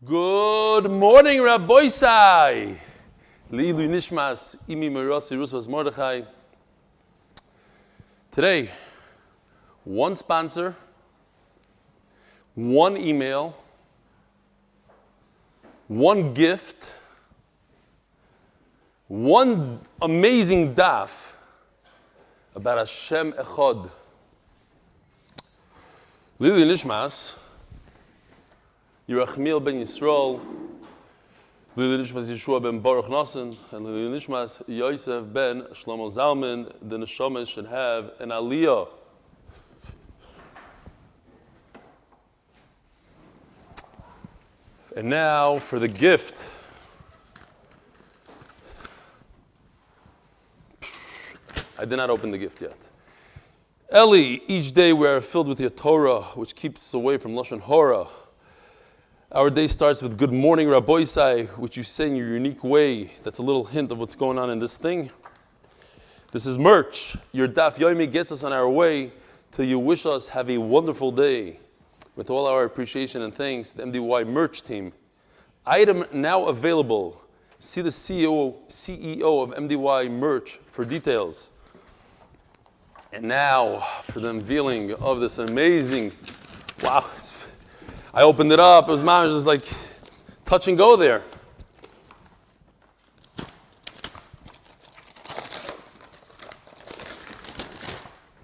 Good morning, Rabbi Sai. Leilui nishmas imi merasi rusvas Mordechai. Today, one sponsor, one email, one gift, one amazing daf about Hashem Echad. Leilui nishmas Yerachmiel ben Yisroel, leilui nishmas Yehoshua ben Boruch Nosson, and leilui nishmas Yosef ben Shlomo Zalman. The neshama should have an aliyah. And now for the gift. I did not open the gift yet. Eli, each day we are filled with your Torah, which keeps us away from Lashon Hora. Our day starts with good morning, Rabbi Sai, which you say in your unique way. That's a little hint of what's going on in this thing. This is merch. Your Daf Yomi gets us on our way till you wish us have a wonderful day. With all our appreciation and thanks, the MDY merch team. Item now available. See the CEO of MDY merch for details. And now for the unveiling of this amazing, wow, I opened it up. It was just like touch and go there.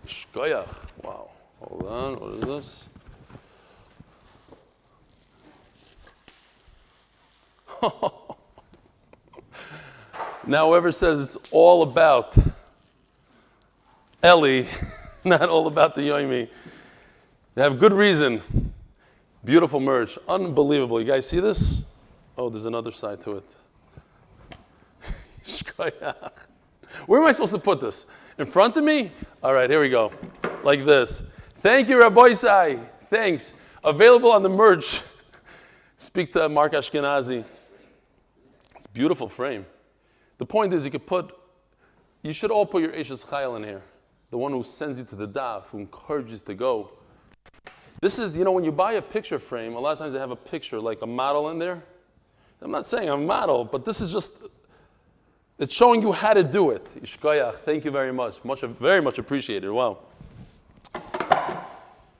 Shkoyach. Wow. Hold on. What is this? Now, whoever says it's all about Eli, not all about the Yomi, they have good reason. Beautiful merch. Unbelievable. You guys see this? Oh, there's another side to it. Where am I supposed to put this? In front of me? All right, here we go. Like this. Thank you, Rabbi Sai. Thanks. Available on the merch. Speak to Mark Ashkenazi. It's a beautiful frame. The point is you should all put your Eshes Chayil in here. The one who sends you to the daf, who encourages to go. This is, when you buy a picture frame, a lot of times they have a picture, like a model in there. I'm not saying I'm a model, but this is just, it's showing you how to do it. Yishkoyach, thank you very much. Very much appreciated. Wow.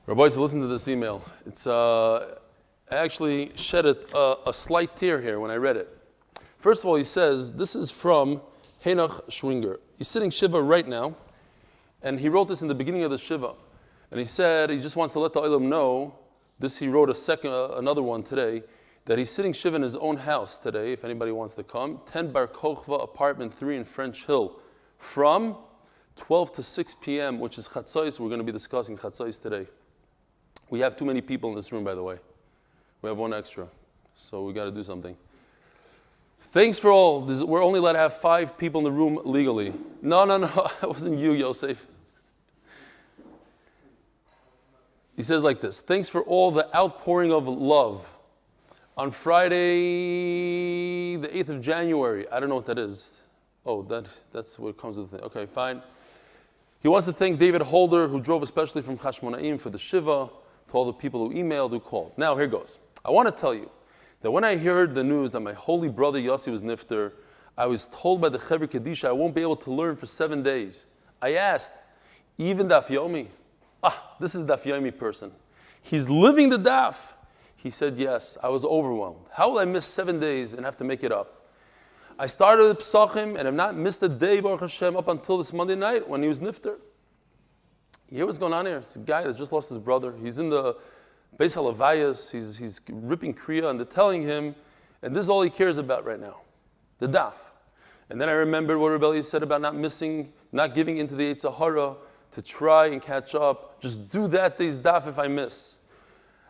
Rabbi, so listen to this email. It's, I actually shed a slight tear here when I read it. First of all, he says, this is from Henoch Schwinger. He's sitting Shiva right now, and he wrote this in the beginning of the Shiva. And he said he just wants to let the Olam know, he wrote another one today, that he's sitting Shiva in his own house today, if anybody wants to come, 10 Bar Kochva, apartment 3 in French Hill, from 12 to 6 p.m., which is Chatzos. We're going to be discussing Chatzos today. We have too many people in this room, by the way. We have one extra, so we got to do something. Thanks for all. We're only allowed to have 5 people in the room legally. No, it wasn't you, Yosef. He says like this, thanks for all the outpouring of love. On Friday, the 8th of January, I don't know what that is. Oh, that's what comes with the thing. Okay, fine. He wants to thank David Holder, who drove especially from Chashmonaim for the Shiva, to all the people who emailed, who called. Now, here goes. I want to tell you that when I heard the news that my holy brother Yossi was nifter, I was told by the Chevri Kedisha I won't be able to learn for 7 days. I asked, even Daf Yomi? This is Daf Yomi person. He's living the daf. He said, yes, I was overwhelmed. How will I miss 7 days and have to make it up? I started the Pesachim and have not missed a day, Baruch Hashem, up until this Monday night when he was nifter. You hear what's going on here? It's a guy that just lost his brother. He's in the Beis Halavayas. He's ripping Kriya, and they're telling him, and this is all he cares about right now, the daf. And then I remembered what Rebelli said about not giving into the Yetzer Hara, to try and catch up. Just do that day's daf if I miss.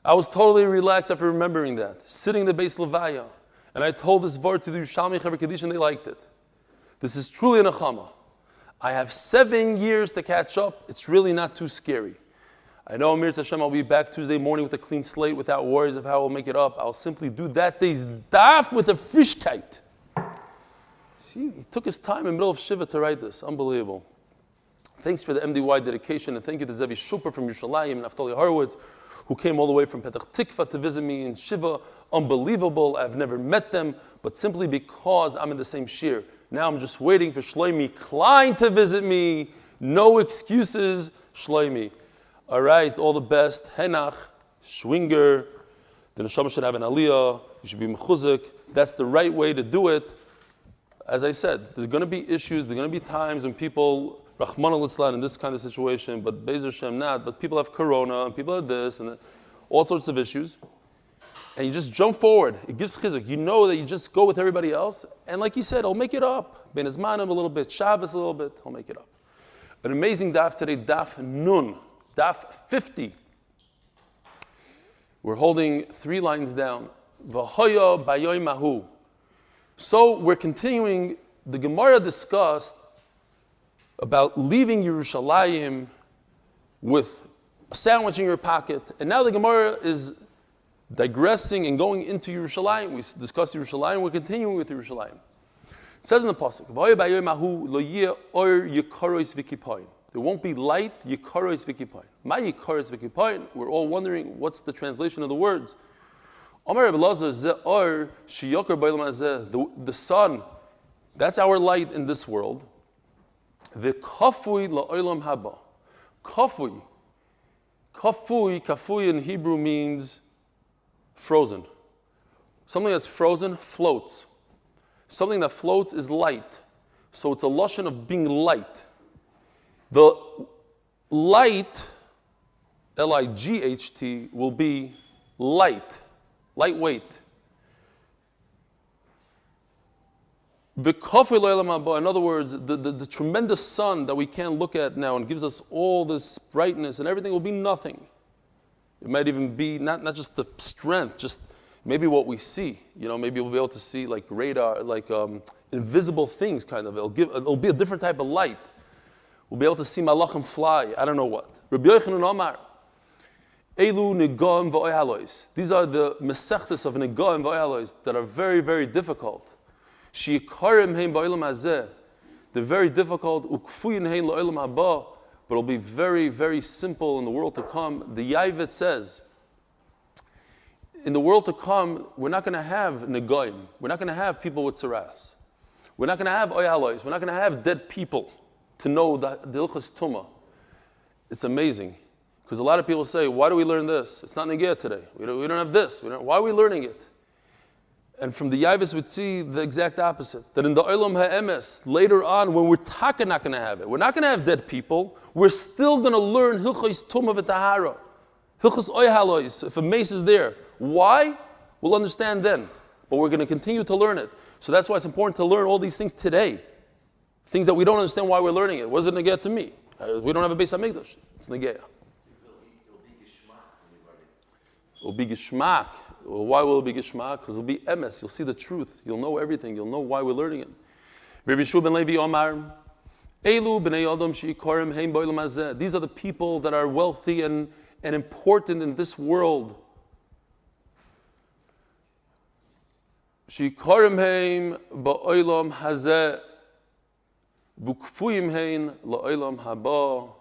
I was totally relaxed after remembering that. Sitting in the Beis Levaya. And I told this vart to the Yerushalmi Chaver Kaddish and they liked it. This is truly a nechama. I have 7 years to catch up. It's really not too scary. I know Amir Hashem, I'll be back Tuesday morning with a clean slate without worries of how I'll make it up. I'll simply do that day's daf with a frischkeit. See, he took his time in the middle of Shiva to write this. Unbelievable. Thanks for the MDY dedication, and thank you to Zevi Shupper from Yerushalayim and Naftali Horowitz, who came all the way from Petach Tikva to visit me in Shiva. Unbelievable. I've never met them, but simply because I'm in the same shir. Now I'm just waiting for Shlomi Klein to visit me. No excuses, Shlomi. All right, all the best. Henach, Schwinger. The neshama should have an aliyah. You should be mechuzik. That's the right way to do it. As I said, there's going to be issues. There's going to be times when people, Rahman al-Islam, in this kind of situation, but Be'ez Hashem not. But people have corona, and people have this, and all sorts of issues. And you just jump forward. It gives chizuk. You know that you just go with everybody else. And like you said, I'll make it up. Ben Izmanim a little bit, Shabbos a little bit, I'll make it up. An amazing daf today, daf nun, daf 50. We're holding 3 lines down. V'hoya bayoy mahu. So we're continuing. The Gemara discussed about leaving Yerushalayim with a sandwich in your pocket. And now the Gemara is digressing and going into Yerushalayim. We discussed Yerushalayim. We're continuing with Yerushalayim. It says in the pasuk, "V'hoya bayoy mahu lo yeh or yikaros v'kipoin." There won't be light, yikaros v'kipoin. My yikaros v'kipoin. We're all wondering what's the translation of the words. The sun, that's our light in this world. The kafui la'olam haba. Kafui in Hebrew means frozen. Something that's frozen floats. Something that floats is light. So it's a lashon of being light. The light, L-I-G-H-T, will be light. Lightweight. In other words, the tremendous sun that we can't look at now and gives us all this brightness and everything will be nothing. It might even be not just the strength, just maybe what we see. Maybe we'll be able to see like radar, like invisible things kind of. It'll be a different type of light. We'll be able to see malachim fly. I don't know what. Rabbi Yochanan Omar. Elu negoim v'oihalois. These are the mesechtes of negoim v'oihalois that are very, very difficult. Sheikarim heim ba'olam hazeh. They're very difficult. Ukfuyin heim la'olam haba. But it'll be very, very simple in the world to come. The Yaivet says, in the world to come, we're not going to have negoim. We're not going to have people with tzaras. We're not going to have oihalois. We're not going to have dead people to know the ilchas tumah. It's amazing. Because a lot of people say, why do we learn this? It's not negeh today. We don't have this. Why are we learning it? And from the Yaivis would see the exact opposite. That in the Olam HaEmes, later on, when we're not going to have it, we're not going to have dead people, we're still going to learn Hilchos Tumah V'Tahara. Hilchos Oihalois, if a mace is there. Why? We'll understand then. But we're going to continue to learn it. So that's why it's important to learn all these things today. Things that we don't understand why we're learning it. What does it negeh to me? We don't have a Beis HaMikdash. It's negeh. It'll be gishmak. Well, why will it be gishmak? Because it'll be emes. You'll see the truth. You'll know everything. You'll know why we're learning it. Rabbi Yeshua ben Levi Omar, Elu b'nei Adam she'ikorim heim b'olam hazeh. These are the people that are wealthy and important in this world. She'ikorim heim b'olam hazeh, v'ukfuyim heim la'olam haba.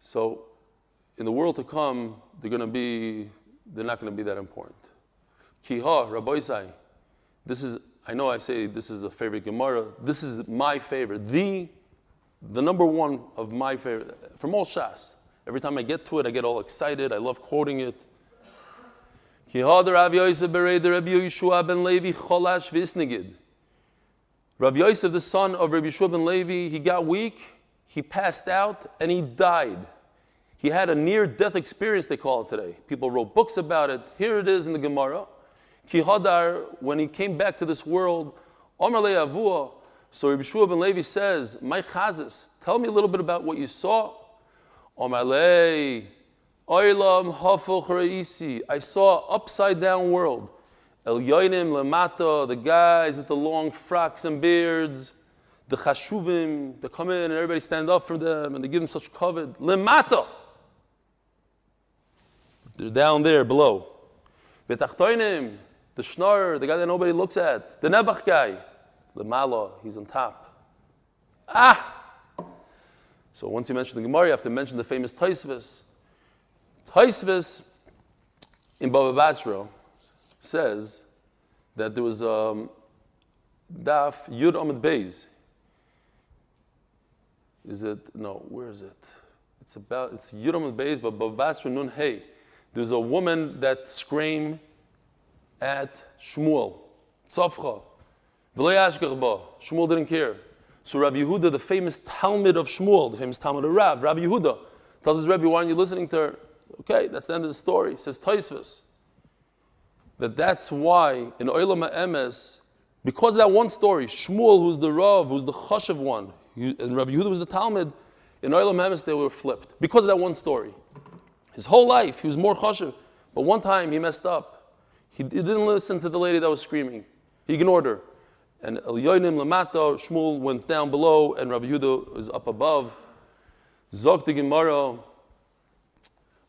So, in the world to come, they're not going to be that important. Kiha, Rabbi Isai. I know I say this is a favorite Gemara. This is my favorite. The number one of my favorite. From all Shas. Every time I get to it, I get all excited. I love quoting it. Kiha the Rav Yosef bereid the Rabbi Yehoshua ben Levi cholash v'isnegid. Rav Yosef, the son of Rabbi Yehoshua ben Levi, he got weak, he passed out, and he died. He had a near-death experience, they call it today. People wrote books about it. Here it is in the Gemara. Ki Hadar, when he came back to this world, Omar le Avua. So Rabbi Yehoshua ben Levi says, "My chazis, tell me a little bit about what you saw." Omar le, Oilam hafuch reisi. I saw upside down world. El yoinim lemata, the guys with the long frocks and beards, the chashuvim, they come in and everybody stand up for them and they give them such kavod. Lemata. They're down there below. V'tachtoinim, the schnar, the guy that nobody looks at, the Nebuch guy, the Mala, he's on top. So once you mention the Gemara, you have to mention the famous Taisvis. Tosfos in Baba Basra says that there was Daf Yud Amud Beis. Is it? No, where is it? It's Yud Amud Beis, but Baba Basra Nun Hey. There's a woman that screamed at Shmuel. Tzafcha. V'lo yashgach ba. Shmuel didn't care. So Rabbi Yehuda, the famous Talmud of Shmuel, the famous Talmud of Rabbi Yehuda, tells his Rebbe, why aren't you listening to her? Okay, that's the end of the story. Says Tosfos that's why in Olam HaEmes, because of that one story, Shmuel, who's the Rav, who's the Chashav one, and Rabbi Yehuda was the Talmud, in Olam HaEmes they were flipped. Because of that one story. His whole life, he was more Chashav. But one time he messed up. He didn't listen to the lady that was screaming. He ignored her. And Elyonim Lamata, Shmuel went down below, and Rabbi Yehuda was up above. Zok the Gemara,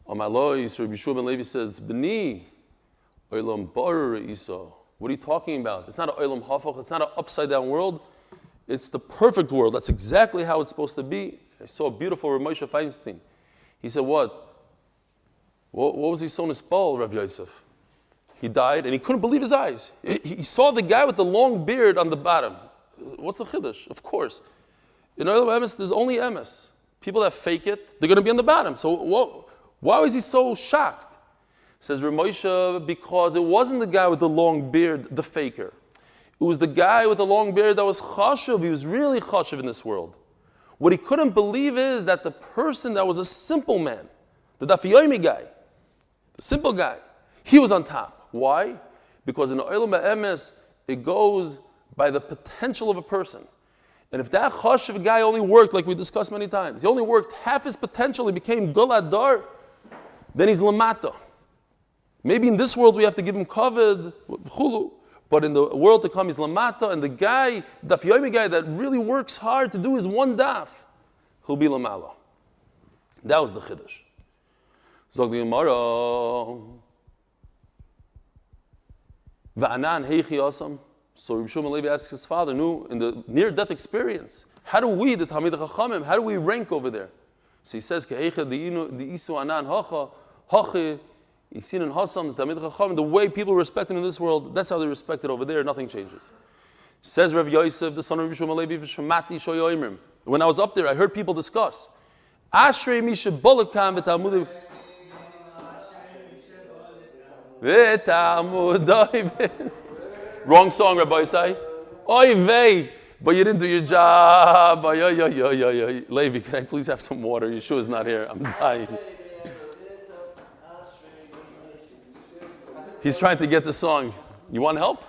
Amalois, Rabbi Yisroel ben Levi says, B'ni, Olam Bar Isa. What are you talking about? It's not an Olam Hafach, it's not an upside down world. It's the perfect world. That's exactly how it's supposed to be. I saw a beautiful Rav Moshe Feinstein. He said, what was he so nispal, Rav Yosef? He died and he couldn't believe his eyes. He saw the guy with the long beard on the bottom. What's the chiddush? Of course. In Olam Emes, there's only Emes. People that fake it, they're going to be on the bottom. So why was he so shocked? Says Rav Moshe, because it wasn't the guy with the long beard, the faker. It was the guy with the long beard that was chashuv. He was really chashuv in this world. What he couldn't believe is that the person that was a simple man, the Daf Yomi guy, the simple guy, he was on top. Why? Because in Olam HaEmes, it goes by the potential of a person. And if that chashuv guy only worked, like we discussed many times, he only worked half his potential, he became Guladar, then he's Lamata. Maybe in this world we have to give him kavod, chulu, but in the world to come he's Lamata, and the guy, Daf Yomi guy that really works hard to do his one daf, he'll be Lamala. That was the chiddush. Zog the Gemara. Va'anan heichi asam. So Rabbi Shimon Levi asks his father, no, in the near-death experience, how do we, the Talmidei Chachamim, how do we rank over there? So he says, Ke'eicha di'isu anan hachi, Yisinan Hasam, the Talmidei Chachamim, the way people respect him in this world, that's how they respect it over there, nothing changes. Says Rav Yosef, the son of Rabbi Shimon Levi, V'shamati shoyoimrim. When I was up there, I heard people discuss, Ashrei mi shebolakam v'talmudei Wrong song, Rabbi Isai. Oy vey, but you didn't do your job. Levi, can I please have some water? Yeshua is not here. I'm dying. He's trying to get the song. You want help?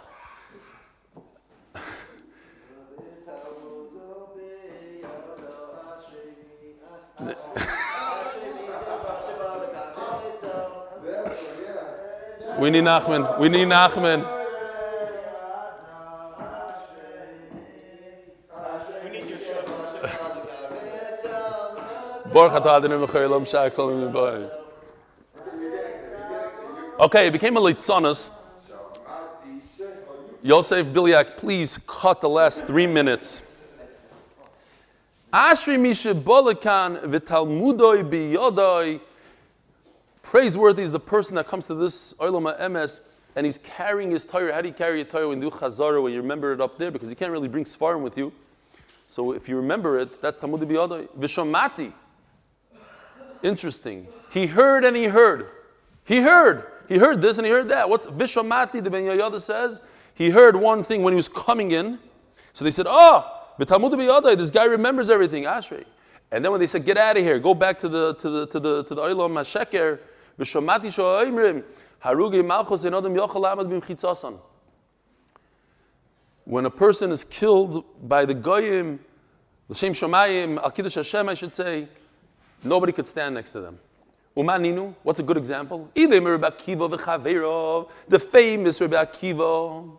We need Nachman. We need Nachman. Okay, it became a litzanos. Yosef Bilyak, please cut the last 3 minutes. Ashri mishe bolakan v'talmudoi biyodoi. Praiseworthy is the person that comes to this Olam HaEmes and he's carrying his Torah. How do you carry a Torah when you do Chazara, when you remember it up there? Because you can't really bring Sfarim with you. So if you remember it, that's Talmud biyodoi. V'shamati. Interesting. He heard and he heard. He heard this and he heard that. What's Vishamati, the Ben Yoyada says? He heard one thing when he was coming in. So they said, B'Talmud biyodai, this guy remembers everything, Ashrei. And then when they said, get out of here, go back to the Olam HaSheker, Vishamati sho'oimrim, harugi malchus en adam yochel amad b'mchitzasan. When a person is killed by the Goyim, L'shem Shomayim, Al Kiddush Hashem, I should say, nobody could stand next to them. Umaninu, what's a good example? The famous Rabbi Akiva.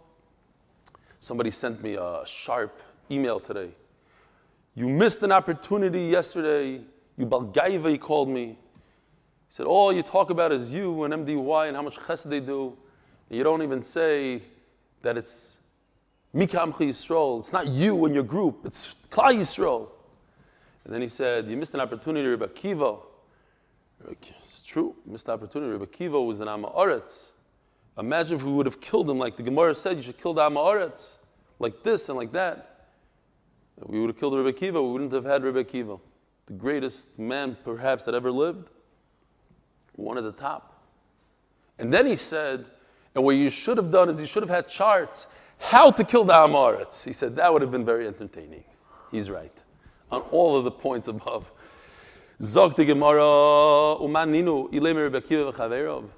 Somebody sent me a sharp email today. You missed an opportunity yesterday. You Balgaiva, he called me. He said, all you talk about is you and MDY and how much chesed they do. And you don't even say that it's Mikamcha Yisroel. It's not you and your group. It's Klal Yisroel. And then he said, you missed an opportunity, Rabbi Akiva. true, missed opportunity. Rebbe Akiva was an Am Haaretz. Imagine if we would have killed him like the Gemara said, you should kill the Am Haaretz, like this and like that. If we would have killed Rebbe Akiva, we wouldn't have had Rebbe Akiva, the greatest man perhaps that ever lived, one at the top. And then he said, and what you should have done is you should have had charts how to kill the Am Haaretz. He said that would have been very entertaining. He's right on all of the points above. Zog the Gemara, Uman Ninu, Ilem Rebbe Akiva v'chaverov.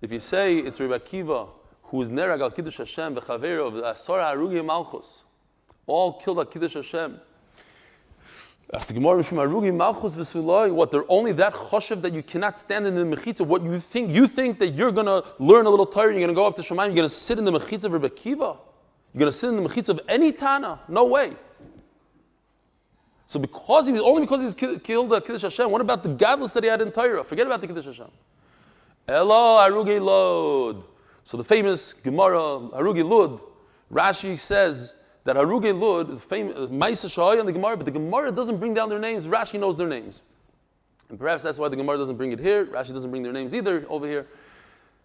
If you say it's Rebbe Akiva who's nerag al Kiddush Hashem v'chaverov, the Asora Harugi Malchus, all killed al Kiddush Hashem. After Gemara Mishum Harugi Malchus v'suloi, what, they're only that choshev that you cannot stand in the mechitza? What you think that you're going to learn a little Torah, you're going to go up to Shemayim, you're going to sit in the mechitza of Rebbe Akiva? You're going to sit in the mechitza of any Tana? No way. So because he was killed Kiddush Hashem, what about the godless that he had in Torah? Forget about the Kiddush Hashem. Elo Harugi Lod. So the famous Gemara, Harugi Lud, Rashi says that Harugi Lud, the famous Maisa Shahaya in the Gemara, but the Gemara doesn't bring down their names, Rashi knows their names. And perhaps that's why the Gemara doesn't bring it here, Rashi doesn't bring their names either over here.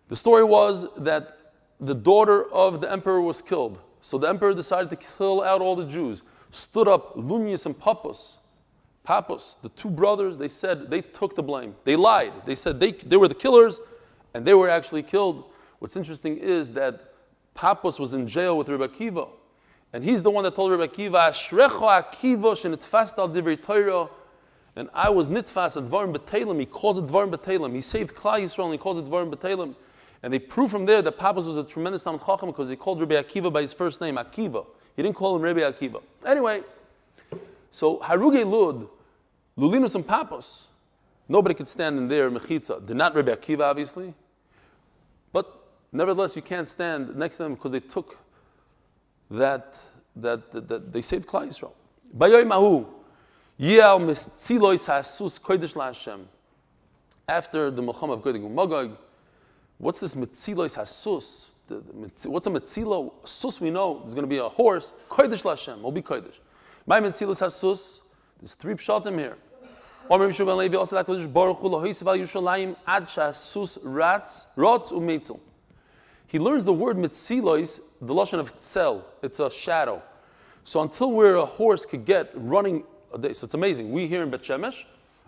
The story was that the daughter of the emperor was killed. So the emperor decided to kill out all the Jews. Stood up Lunius and Pappus, the two brothers, they said they took the blame. They lied. They said they were the killers, and they were actually killed. What's interesting is that Pappus was in jail with Rebbe Akiva, and he's the one that told Rebbe Akiva, Ashrecho Akiva shenitfast al divrei Torah, and I was nitfas at Dvarim B'Teilim. He calls it Dvarim B'Teilim. He saved Klal Yisroel, and he calls it Dvarim B'Teilim. And they prove from there that Pappus was a tremendous Talmid Chacham because he called Rebbe Akiva by his first name, Akiva. He didn't call him Rebbe Akiva. Anyway, so Harugi Lud, Lulinus and Pappus, nobody could stand in there, Mechitza. They're not Rebbe Akiva, obviously. But nevertheless, you can't stand next to them because they took that they saved Klal Yisrael. Bayoy Mahu, Yal Mitzilois Hasus Kodesh LaHashem. After the Melchama of Gog and Magog, what's this Mitzilois Hasus? What's a metzilo? Sus, we know there's going to be a horse. Kodesh Lashem will be Kodesh. My metzilos has sus. There's three pshatim here. Omer Yisroel ben Levi also HaKadosh Boruch Hu lohoisiv al Yerushalayim ad shasus rotz umetzel. He learns the word metzilos, the lashon of tzel. It's a shadow. So until where a horse could get running a day, so it's amazing. We here in Bet Shemesh,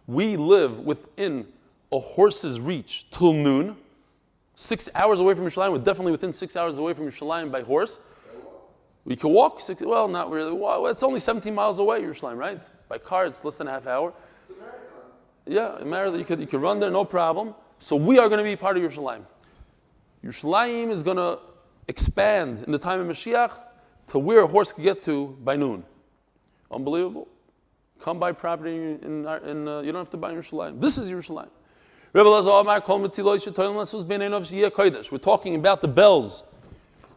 we live within a horse's reach till noon. 6 hours away from Yerushalayim. We're definitely within 6 hours away from Yerushalayim by horse. We can walk well, not really. Well, it's only 17 miles away, Yerushalayim, right? By car, it's less than a half hour. It's a marathon. Yeah, a marathon. You could run there, no problem. So we are going to be part of Yerushalayim. Yerushalayim is going to expand in the time of Mashiach to where a horse could get to by noon. Unbelievable. Come buy property you don't have to buy in Yerushalayim. This is Yerushalayim. We're talking about the bells.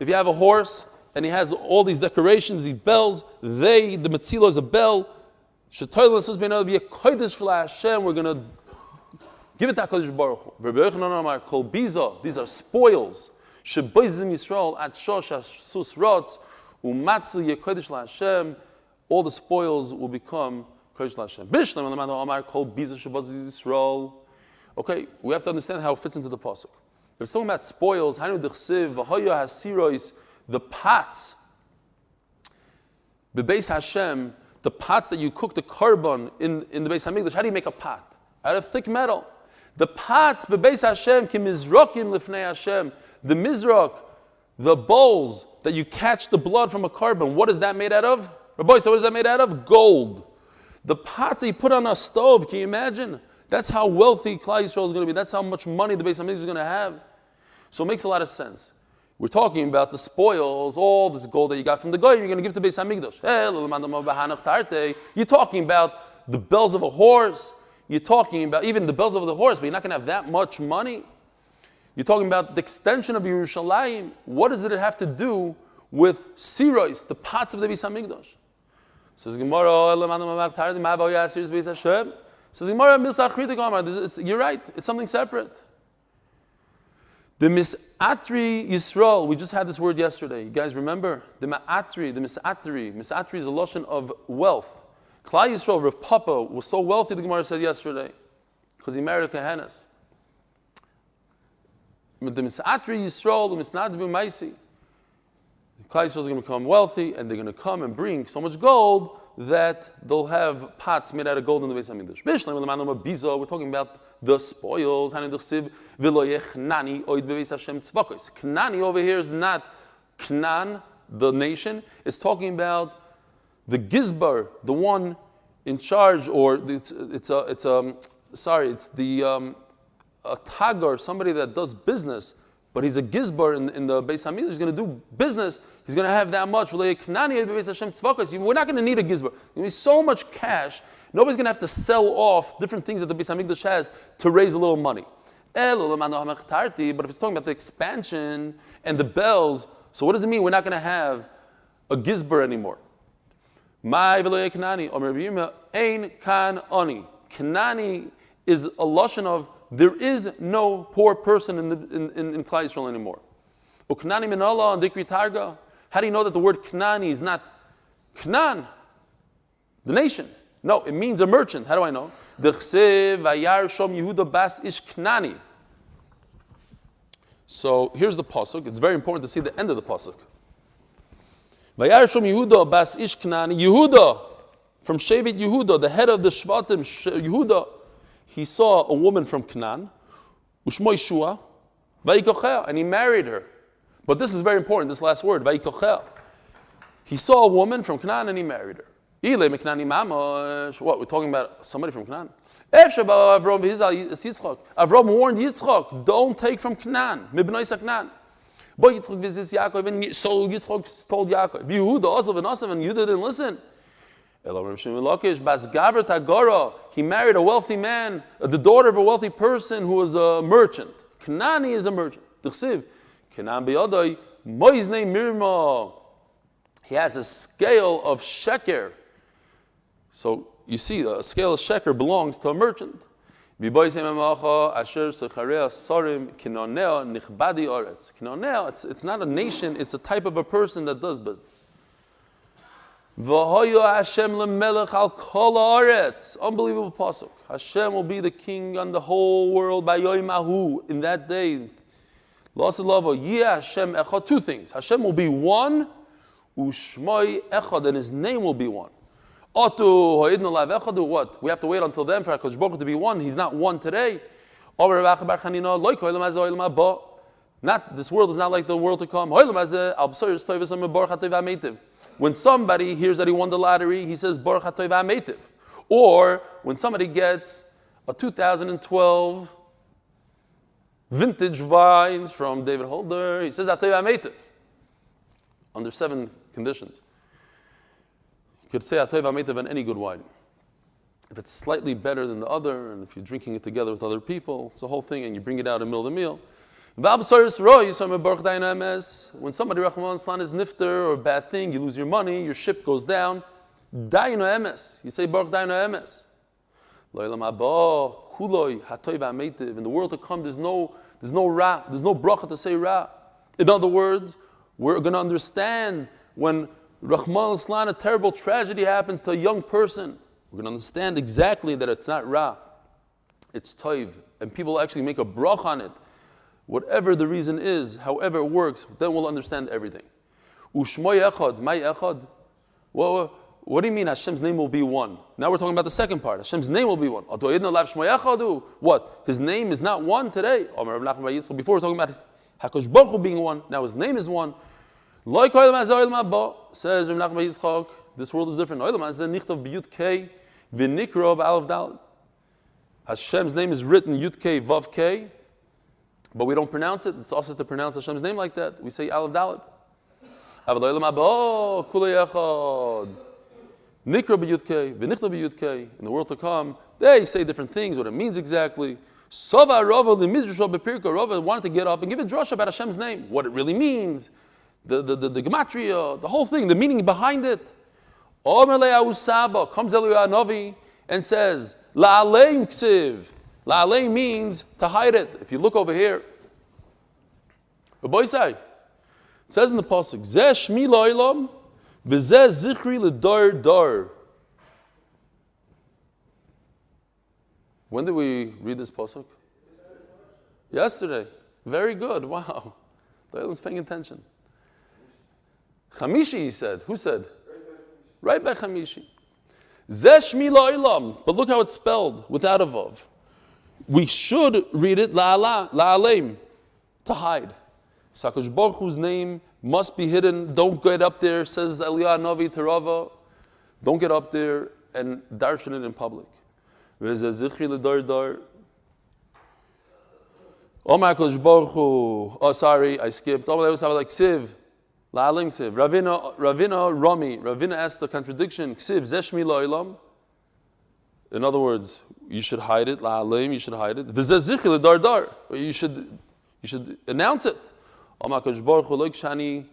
If you have a horse and he has all these decorations, these bells, the metzilo is a bell. We're going to give it to HaKadosh Baruch Hu. These are spoils. All the spoils will become Kodesh Lashem. Okay, we have to understand how it fits into the pasuk. They're talking about spoils. The pots, Bebeis Hashem, the pots that you cook the korban in the Beis Hamikdash. How do you make a pot? Out of thick metal. The pots, Bebeis Hashem, ki mizrokim lifnei Hashem. The mizrok, the bowls that you catch the blood from a korban. What is that made out of? Rabbi, so what is that made out of? Gold. The pots that you put on a stove, can you imagine? That's how wealthy Klal Yisrael is going to be. That's how much money the Beis Hamikdash is going to have. So it makes a lot of sense. We're talking about the spoils, all this gold that you got from the Goyim, you're going to give to Beis Hamikdash. You're talking about the bells of a horse. You're talking about even the bells of the horse, but you're not going to have that much money. You're talking about the extension of Yerushalayim. What does it have to do with Siros, the pots of the Beis Hamikdash? Says Gemara, says Gemara, you're right, it's something separate. The misatri Yisroel, we just had this word yesterday. You guys remember? The misatri. Misatri is a lotion of wealth. Klal Yisroel, Rav Papa, was so wealthy, the Gemara said yesterday, because he married a Kohenes. The misatri Yisroel, the misnad b'maisi. Klal Yisrael is going to become wealthy, and they're going to come and bring so much gold that they'll have pots made out of gold in the Beis Hamikdash. We're talking about the spoils. Knani over here is not Knan, the nation. It's talking about the Gizbar, the one in charge, or it's the a Tagar, somebody that does business, but he's a Gizbar in the Beis Hamikdash. He's going to do business. He's going to have that much. We're not going to need a Gizbar. There's going to be so much cash. Nobody's going to have to sell off different things that the Beis Hamikdash has to raise a little money. But if it's talking about the expansion and the bells, so what does it mean we're not going to have a Gizbar anymore? Kanani is a lashon of there is no poor person in Klal Yisrael anymore. How do you know that the word Knani is not Knan, the nation? No, it means a merchant. How do I know? So here's the pasuk. It's very important to see the end of the pasuk. Yehuda bas ish Knani. Yehuda, from Shevet Yehuda, the head of the Shvatim Yehuda, he saw a woman from Canaan, Ushmo Yeshua, Vayikochea, and he married her. But this is very important, this last word, Vayikochea. He saw a woman from Canaan and he married her. What, we're talking about somebody from Canaan? Avram warned Yitzchak, don't take from Canaan, Mibnoi Canaan. But Yitzchak visits Yaakov, and so Yitzchak told Yaakov, Yehuda also and Yehuda didn't listen. He married a wealthy man, the daughter of a wealthy person who was a merchant. Kanani is a merchant. He has a scale of sheker. So you see, a scale of sheker belongs to a merchant. It's not a nation, it's a type of a person that does business. Unbelievable pasuk. Hashem will be the king on the whole world by Yoimahu in that day. Two things. Hashem will be one, ushmoi echad, and his name will be one. What? We have to wait until then for HaKadosh Baruch Hu to be one. He's not one today. Not this world is not like the world to come. When somebody hears that he won the lottery, he says, Baruch HaTov HaMeitiv. Or when somebody gets a 2012 vintage wines from David Holder, he says, HaTov HaMeitiv. Under 7 conditions. You could say HaTov HaMeitiv on any good wine. If it's slightly better than the other, and if you're drinking it together with other people, it's the whole thing, and you bring it out in the middle of the meal. When somebody, Rahman is nifter or a bad thing, you lose your money, your ship goes down, Daino emes. You say Baruch Daino emes. In the world to come, there's no ra, there's no bracha to say ra. In other words, we're going to understand when Rahman al-Islan, a terrible tragedy happens to a young person, we're going to understand exactly that it's not ra, it's toiv, and people actually make a brach on it. Whatever the reason is, however it works, then we'll understand everything. Ushmoy echad, my echad. Well, what do you mean Hashem's name will be one? Now we're talking about the second part. Hashem's name will be one. What? His name is not one today. Before we're talking about HaKadosh Baruch Hu being one, now his name is one. Says Rav Nachman Yitzchak, this world is different. Hashem's name is written Yud Kei Vav Kei. But we don't pronounce it. It's also to pronounce Hashem's name like that. We say AllDaf. In the world to come, they say different things, what it means exactly. Rava wanted to get up and give a drush about Hashem's name, what it really means, the gematria, the whole thing, the meaning behind it. Comes Eliyahu Hanavi and says, La'aleim ksiv. La'alei means to hide it. If you look over here, Rabbi Isai, it says in the pasuk, Zeh shmi lo'olam, v'zeh zichri l'dor dor. When did we read this pasuk? Yesterday. Very good. Wow. Leila's paying attention. Chamishi, he said. Who said? Right by Chamishi. Zeh Shmi La'ilam. But look how it's spelled without a vav. We should read it la'aleim, to hide. Sakash Baruch Hu's name must be hidden. Don't get up there, says Eliyahu Navi to Rava. Don't get up there and darshan it in public. V'zeh zichri l'dar dar. Omar Kodesh Baruch Hu. Oh, sorry, I skipped. Omar Levis like Ksiv. La'alim Ksiv. Ravina Rami. Ravina asked the contradiction. Ksiv zeshmi la'ilam. In other words, you should hide it. La'alim, you should hide it. V'zeh zichri l'dar dar. You should announce it. Omar Kodesh Baruch Hu loik shani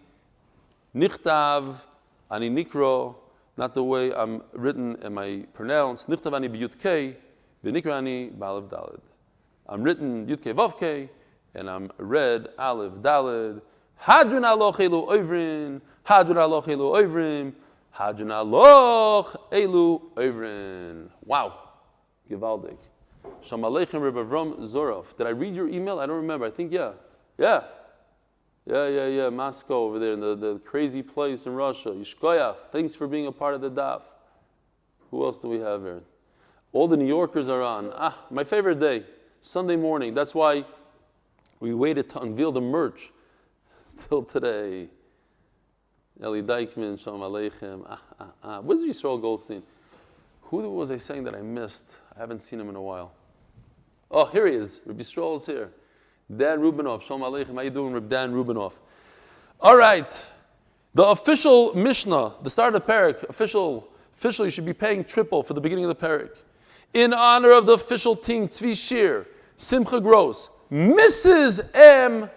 nichtav ani nikro. Not the way I'm written and I pronounced. Nichtav ani b'yut kei v'nikra ani ba'alev daled. I'm written Yud Kei Vav Kei, and I'm read Aleph Daled. Hadrun aloch elu oivrin, hadrun aloch elu oivrim, hadrun aloch elu oivrin. Wow, Givaldik. Shalom Aleichem Rebbe Avram Zorov. Did I read your email? I don't remember. I think yeah. Moscow over there in the crazy place in Russia. Yishkoyach. Thanks for being a part of the Daf. Who else do we have here? All the New Yorkers are on. My favorite day. Sunday morning. That's why we waited to unveil the merch till today. Eli Deichman, Shalom Aleichem. Where's Yisroel Goldstein? Who was I saying that I missed? I haven't seen him in a while. Oh, here he is. Rabbi Yisroel is here. Dan Rubinov. Shalom Aleichem. How you doing, Rabbi Dan Rubinov? All right. The official Mishnah, the start of the parak, official, you should be paying triple for the beginning of the parak. In honor of the official team, Tzvi Shir, Simcha Gross, Mrs. M.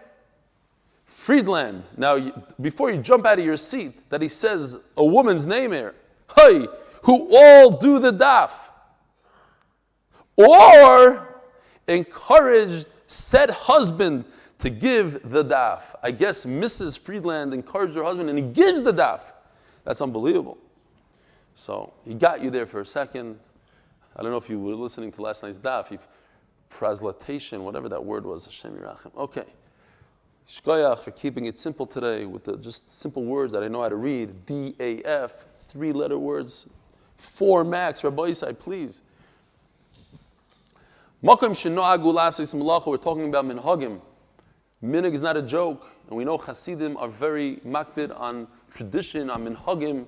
Friedland. Now, before you jump out of your seat, that he says a woman's name here, hey, who all do the daf, or encouraged said husband to give the daf. I guess Mrs. Friedland encouraged her husband and he gives the daf. That's unbelievable. So he got you there for a second. I don't know if you were listening to last night's daf. Translation, whatever that word was. Hashem Yerachmiel. Okay. Shkoyach for keeping it simple today with the just simple words that I know how to read. D-A-F, 3-letter words. 4 max. Rabbi Isai, please. Makom shenoagu lasos malacha. We're talking about minhagim. Minhag is not a joke. And we know Hasidim are very makbid on tradition, on minhagim.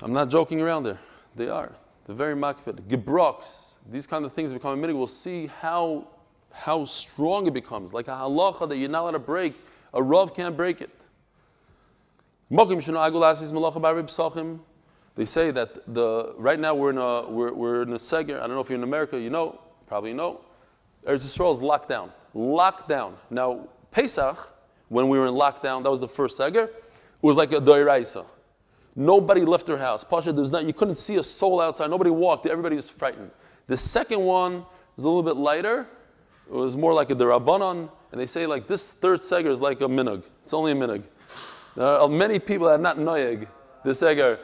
I'm not joking around there. They are. They're very makbid. Gebroks, these kind of things become a minhag. We'll see how strong it becomes. Like a halacha that you're not allowed to break. A rav can't break it. They say that right now we're in a seger. I don't know if you're in America. You know, probably you know. Eretz Yisrael is locked down. Locked down. Now Pesach, when we were in lockdown, that was the first seger. It was like a doiraisa. Nobody left their house. Pasha, you couldn't see a soul outside. Nobody walked. Everybody was frightened. The second one was a little bit lighter. It was more like a derabanan. And they say like this third seger is like a minhag. It's only a minhag. There are many people that are not noyeg. This seger.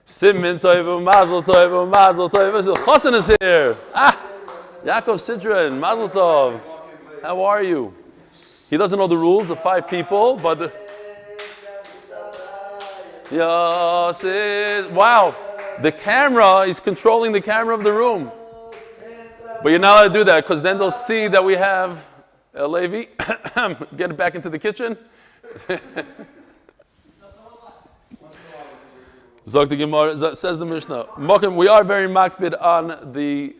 Simmin toivu, mazel toivu, mazel toivu. Chosson is here. Yaakov Sidran, mazel tov. How are you? He doesn't know the rules, the 5 people, but... Yosef. Wow. The camera is controlling the camera of the room. But you're not allowed to do that because then they'll see that we have a Levi. Get it back into the kitchen. Zog the Gemara, says the Mishnah. Mokim, we are very makbid on the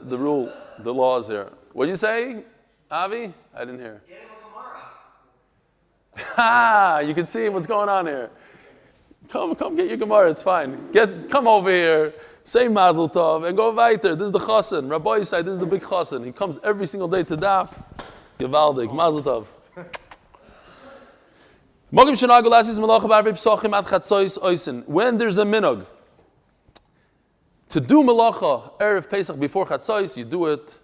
rule, the laws here. What did you say, Avi? I didn't hear. You can see what's going on here. Come get your Gemara, it's fine. Come over here, say Mazel Tov, and go weiter. This is the Chosson. Rabbi Isai, this is the big Chosson. He comes every single day to Daf. Gevaldik, Mazel Tov. When there's a minhag to do malacha erev Pesach before Chatzos, you do it.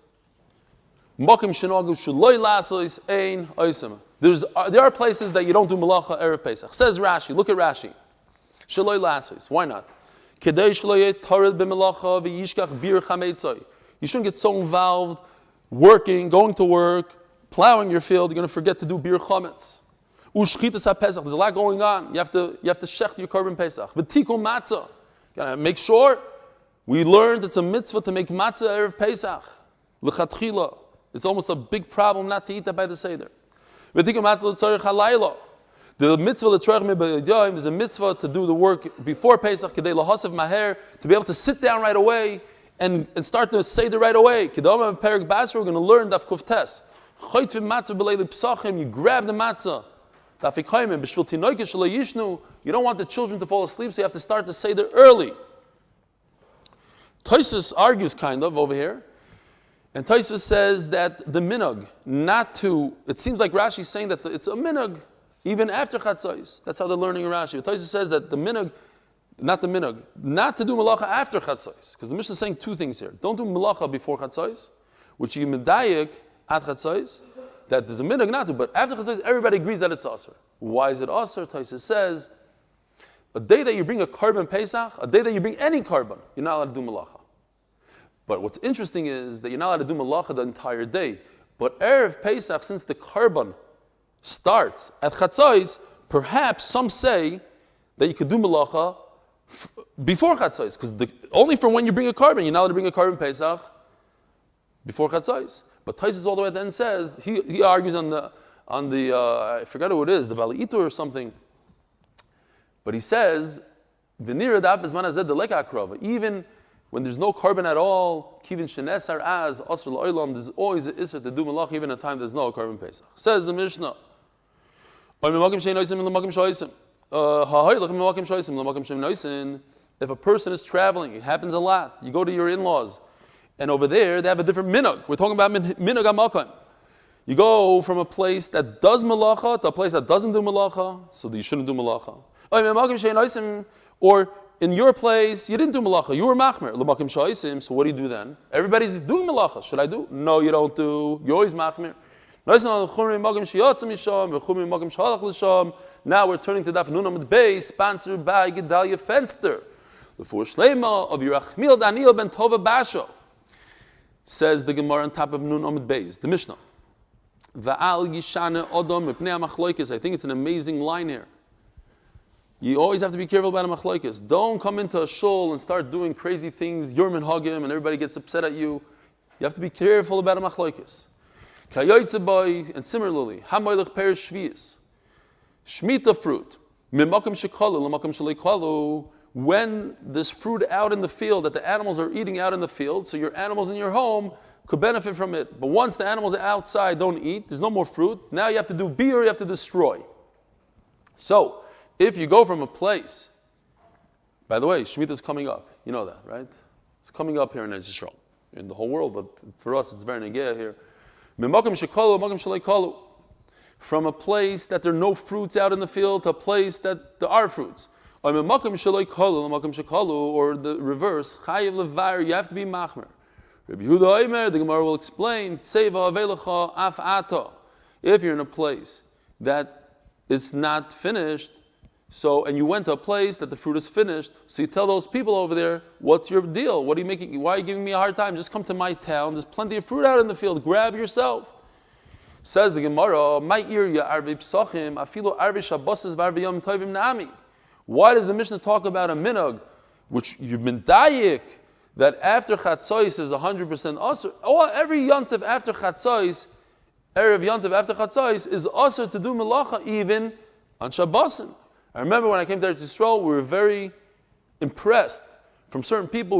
There are places that you don't do malacha erev Pesach. Says Rashi. Look at Rashi. Why not? You shouldn't get so involved, working, going to work, plowing your field, you're going to forget to do bir chametz. U'shchitas ha-pesach, there's a lot going on. You have to shecht your korban pesach. V'tikul matzah, you got to make sure. We learned it's a mitzvah to make matzah erev pesach. L'chatchila, it's almost a big problem not to eat that by the seder. V'tikul matzah l'tzorich halayla. The mitzvah l'tzorich mi'b'yodayim, there's a mitzvah to do the work before pesach, k'dei lahasav maher, to be able to sit down right away and start the seder right away. K'dama perik basra, we're going to learn daf kuftes. Chaytvim matzah b'leilui pesachim, you grab the matzah. You don't want the children to fall asleep, so you have to start the seder early. Tosfos argues kind of over here, and Tosfos says that the minhag, not to, it seems like Rashi's saying that it's a minhag even after chatzos. That's how they're learning in Rashi. Tosfos says that the minhag, not to do malacha after chatzos, because the Mishnah is saying two things here. Don't do malacha before chatzos, which you medayik at chatzos. That there's a minhag not to, but after chatzos, everybody agrees that it's aser. Why is it aser? Tosfos says, a day that you bring a korban pesach, a day that you bring any korban, you're not allowed to do malacha. But what's interesting is that you're not allowed to do malacha the entire day. But erev pesach, since the korban starts at chatzos, perhaps some say that you could do malacha before chatzos, because only from when you bring a korban, you're not allowed to bring a korban pesach before chatzos. But Tosfos all the way at the end says, he argues on the I forgot who it is, the OUtorah or something. But he says, even when there's no korban at all, kivin shenesar az asr la'olam, there's always an isser to do malach even at a time there's no korban pesach. Says the Mishnah. If a person is traveling, it happens a lot. You go to your in-laws, and over there they have a different minhag. We're talking about minhag hamakom. You go from a place that does malacha to a place that doesn't do malacha, so you shouldn't do malacha. Or in your place, you didn't do malacha, you were machmer. So what do you do then? Everybody's doing malacha. Should I do? No, you don't do. You're always machmer. Now we're turning to Daf Amud Beis, sponsored by Gedalia Fenster. The four Shlomo of Yerachmiel Daniel ben Tova Basho. Says the Gemara on top of Nun Amud Beis, the Mishnah. I think it's an amazing line here. You always have to be careful about a machlokes. Don't come into a shul and start doing crazy things, Yormin Hagim, and everybody gets upset at you. You have to be careful about a machlokes. And similarly, hamoylech perish shvius, shmita fruit, mimakim shekalu, lamakim shalikalu. When there's fruit out in the field that the animals are eating out in the field, so your animals in your home could benefit from it. But once the animals outside don't eat, there's no more fruit. Now you have to do beer, you have to destroy. So, if you go from a place, by the way, Shemitah is coming up. You know that, right? It's coming up here in Yisroel, in the whole world, but for us it's very negeh here. From a place that there are no fruits out in the field to a place that there are fruits. Or the reverse, you have to be machmer. Rabbi Yehuda Omer, the Gemara will explain, if you're in a place that it's not finished, so, and you went to a place that the fruit is finished, so you tell those people over there, what's your deal? What are you making? Why are you giving me a hard time? Just come to my town. There's plenty of fruit out in the field. Grab yourself. Says the Gemara, my ear ya arvei pesachim, afilu arvei shabbos v'arvei yom tovim nami. Why does the Mishnah talk about a minhag, which you've been dayik, that after chatzos is 100% asr? Oh, every yontiv after chatzos, erev yontiv after chatzos is asr to do melacha even on Shabbosim. I remember when I came to Yisroel, we were very impressed. From certain people,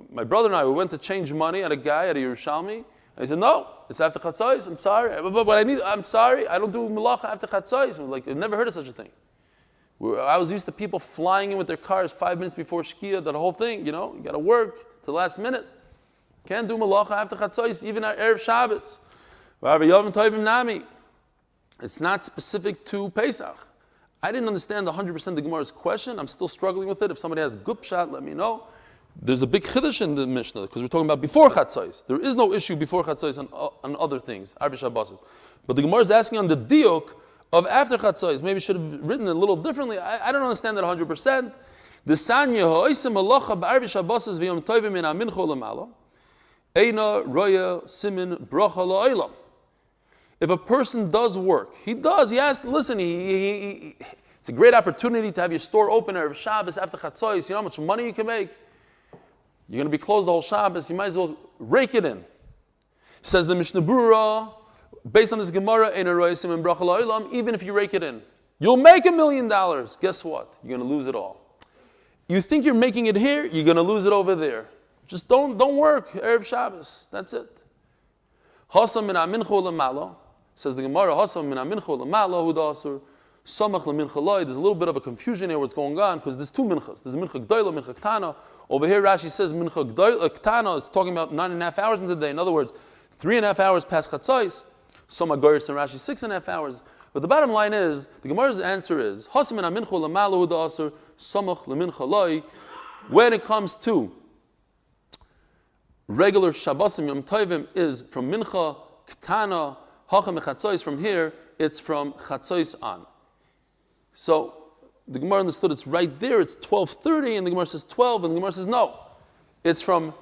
my brother and I, we went to change money at a guy at a Yerushalmi. And he said, no, it's after Chatzos, I'm sorry. I'm sorry, I don't do Malacha after Chatzos. I've never heard of such a thing. I was used to people flying in with their cars 5 minutes before Shkia, that whole thing, you got to work to the last minute. Can't do Malacha after Chatzos, even at Erev Shabbos. It's not specific to Pesach. I didn't understand 100% the Gemara's question. I'm still struggling with it. If somebody has good shot, let me know. There's a big chiddush in the Mishnah because we're talking about before Chatzos. There is no issue before Chatzos on other things, Arvei Shabbos. But the Gemara is asking on the diuk of after Chatzos. Maybe should have written it a little differently. I don't understand that 100%. The Sanya ha'oisem malacha b'Arvei Shabbos v'yom tovim min ha'mincha l'mala eina roya simin bracha la'olam. if a person does work, he has to listen, it's a great opportunity to have your store open Erev Shabbos after Chatzos. You know how much money you can make? You're going to be closed the whole Shabbos, you might as well rake it in. Says the Mishnah Berurah, based on this Gemara, even if you rake it in, you'll make $1 million. Guess what? You're going to lose it all. You think you're making it here, you're going to lose it over there. Just don't work Erev Shabbos. That's it. Hasam min amincho lemalo, says the Gemara. Hasam min amincho lemalo hu dasur samach lemincha loy. There's a little bit of a confusion here. What's going on? Because there's two minchas. There's mincha gdoila, mincha ktana. Over here, Rashi says mincha ktana is talking about 9.5 hours into the day. In other words, 3.5 hours past chatzos. Some agoris and Rashi 6.5 hours. But the bottom line is, the Gemara's answer is hasam min amincho lemalo hu dasur samach lemincha loy. When it comes to regular Shabbosim Yom Tovim is from Mincha, Ktana, Hacham Chatzos. From here, it's from Chatzos on. So the Gemara understood it's right there. It's 12:30, and the Gemara says 12, and the Gemara says no, it's from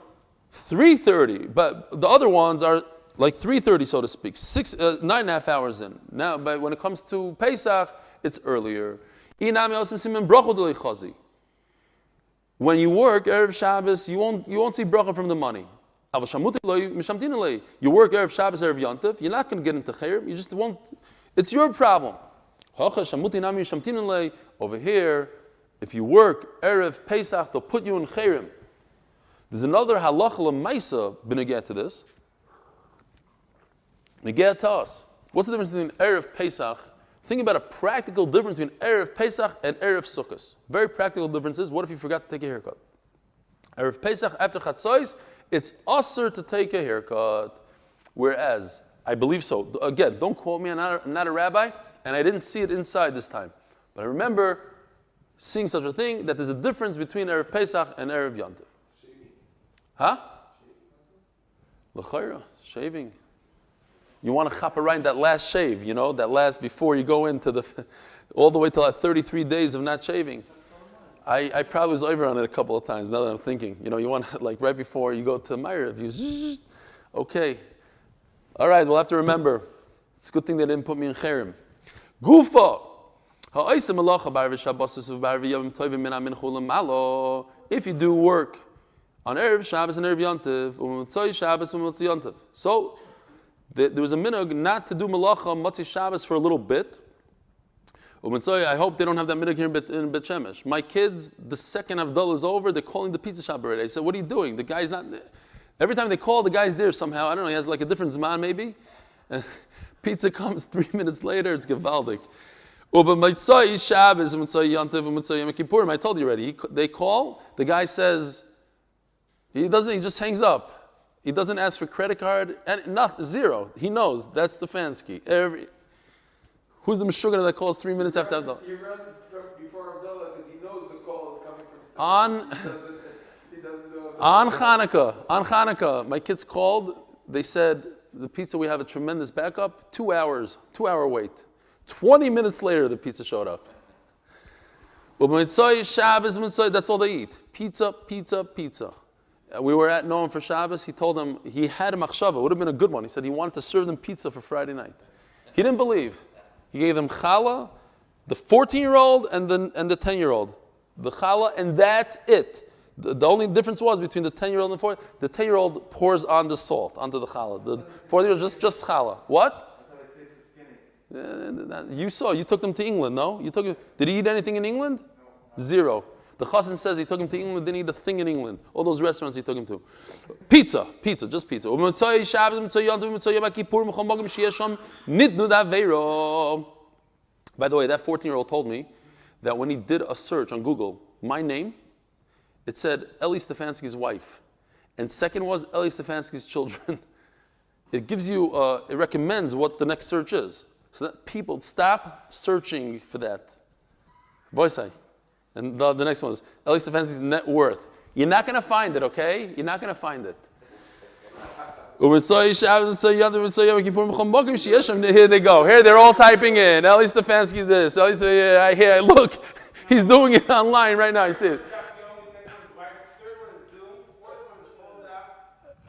3:30. But the other ones are like 3:30, so to speak, 9.5 hours in. Now, but when it comes to Pesach, it's earlier. When you work Erev Shabbos, you won't see bracha from the money. You work Erev Shabbos, Erev Yontif, you're not going to get into Chayrim, you just won't, it's your problem. Over here, if you work Erev Pesach, they'll put you in Chayrim. There's another halacha l'maisa b'negeh to this. Negeh to us. What's the difference between Erev Pesach? Think about a practical difference between Erev Pesach and Erev Sukkos. Very practical differences. What if you forgot to take a haircut? Erev Pesach, after Chatzos, it's usher to take a haircut. Whereas, I believe so. Again, don't quote me, I'm not a rabbi, and I didn't see it inside this time. But I remember seeing such a thing, that there's a difference between Erev Pesach and Erev Yontif. Huh? L'chayra, shaving. You want to chop around that last shave, that last before you go into all the way till that 33 days of not shaving. I probably was over on it a couple of times now that I'm thinking. You want to, like right before you go to Ma'ariv, okay. All right, we'll have to remember. It's a good thing they didn't put me in Cherem. Gufa. If you do work on Erev Shabbos and Erev Yontiv, so there was a minhag not to do malacha Matzah Shabbos for a little bit. I hope they don't have that minhag here in Bet Shemesh. My kids, the second Havdalah is over, they're calling the pizza shop already. I said, what are you doing? The guy's not there. Every time they call, the guy's there somehow. I don't know, he has like a different zman maybe. And pizza comes 3 minutes later, it's gevaldik. I told you already. They call, the guy says, he just hangs up. He doesn't ask for credit card, and zero. He knows. That's Stefansky. Who's the Meshuggah that calls 3 minutes after Havdalah? He runs before Havdalah because he knows the call is coming from his he doesn't know. On Hanukkah, my kids called. They said, the pizza, we have a tremendous backup. 2 hours, 2-hour wait. 20 minutes later, the pizza showed up. That's all they eat. Pizza. We were at Noam for Shabbos. He told them he had a machshava. It would have been a good one. He said he wanted to serve them pizza for Friday night. He didn't believe. He gave them challah, the 14-year-old and the 10-year-old. The challah, and that's it. The only difference was between the 10-year-old and the 4-year-old. The 10-year-old pours on the salt, onto the challah. The 4-year-old just challah. What? You took them to England, no? Did he eat anything in England? No. Zero. The Chassan says he took him to England, didn't eat a thing in England. All those restaurants he took him to. Pizza, just pizza. By the way, that 14-year-old told me that when he did a search on Google, my name, it said Eli Stefansky's wife. And second was Eli Stefansky's children. It gives you, it recommends what the next search is. So that people stop searching for that. Boysai. And the next one is Eli Stefansky's net worth. You're not going to find it, okay? You're not going to find it. Here they go. Here they're all typing in. Eli Stefansky this. Look, he's doing it online right now. You see it.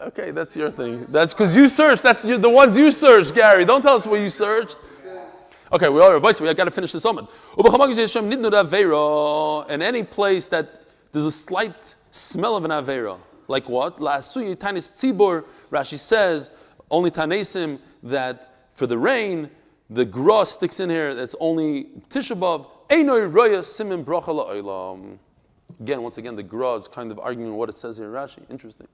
Okay, that's your thing. That's because you searched. That's the ones you searched, Gary. Don't tell us what you searched. Okay, we got to finish this Amud. In any place that there's a slight smell of an Aveira. Like what? Rashi says, only Tanesim, that for the rain, the gra sticks in here, that's only Tisha B'Av. Again, once again, the gra is kind of arguing what it says here in Rashi. Interesting.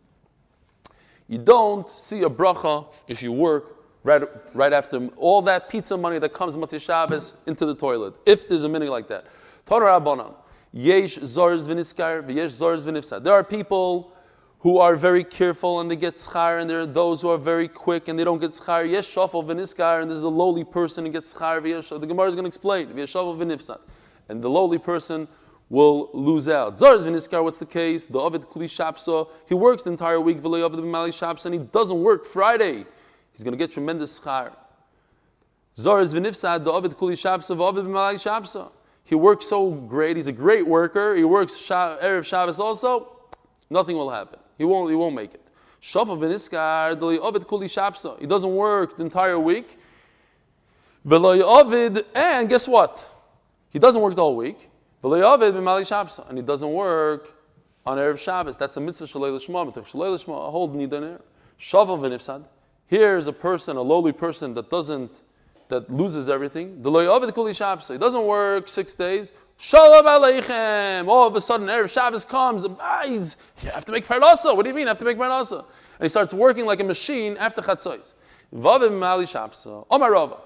You don't see a bracha if you work right after all that pizza money that comes Motzei Shabbos into the toilet. If there's a minute like that. Torah Rabbanan. Yesh Zorz V'Niskar, V'yesh Zorz V'Nifsad. There are people who are very careful and they get schar, and there are those who are very quick and they don't get schar. Yesh Shafal V'Niskar, and there's a lowly person who gets schar. The Gemara is going to explain. V'yesh Shafal V'Nifsad. And the lowly person will lose out. Zorz V'Niskar, what's the case? The Ovid Kuli Shapsa, he works the entire week, V'Lei Ovid B'Mali Shapsa, and he doesn't work Friday. He's going to get tremendous schar. Zorz V'Nifsad, the Ovid Kuli Shapsa, V'Ovid B'Mali Shapsa. He works so great, he's a great worker, he works Erev Shabbos also, nothing will happen. He won't make it. Shafal V'Niskar, the Ovid Kuli Shapsa, he doesn't work the entire week. V'Lei Ovid, and guess what? He doesn't work the whole week. V'Lei Ovid B'Mali Shapsa, and he doesn't work on Erev Shabbos. That's a mitzvah Shalei L'Shma, Mitach Shalei L'Shma, a whole nidan here. Shafal V'Nifsad. Here's a person, a lowly person that loses everything. The Lo Ovid Kuli Shabbos. He doesn't work 6 days. Shalom Aleichem. All of a sudden, Erev Shabbos comes. You have to make parnasa. What do you mean? I have to make parnasa? And he starts working like a machine after Chatzos. Vavim Mali Shabbos. Omar Rava.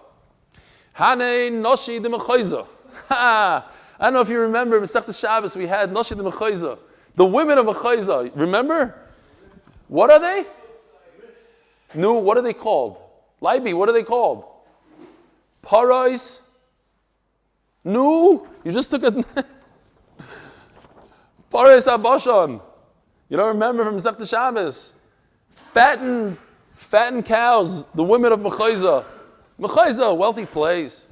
Hanei Noshi de Mechoiza. I don't know if you remember, Masechta Shabbos, we had Noshi de Mechoiza. The women of Mechoiza. Remember? What are they? No, what are they called? Leibi, what are they called? Parais? No, you just took a Parais Abashon. You don't remember from Masechta Shabbos? Fattened cows, the women of Mechoiza. Mechoiza, wealthy place.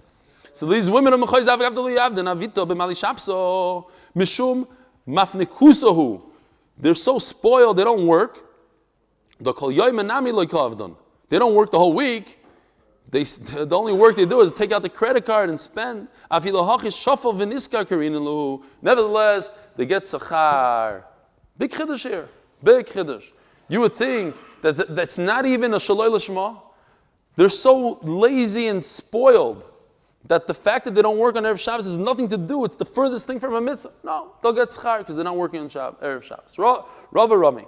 So these women of Mechoiza, Mishum Mafnikusahu. They're so spoiled, they don't work. They don't work the whole week. The only work they do is take out the credit card and spend. Nevertheless, they get sachar. Big chiddush here. Big chiddush. You would think that's not even a shaloi l'shma. They're so lazy and spoiled that the fact that they don't work on Erev Shabbos has nothing to do. It's the furthest thing from a mitzvah. No, they'll get schar because they're not working on Erev Shabbos. Rava Rami.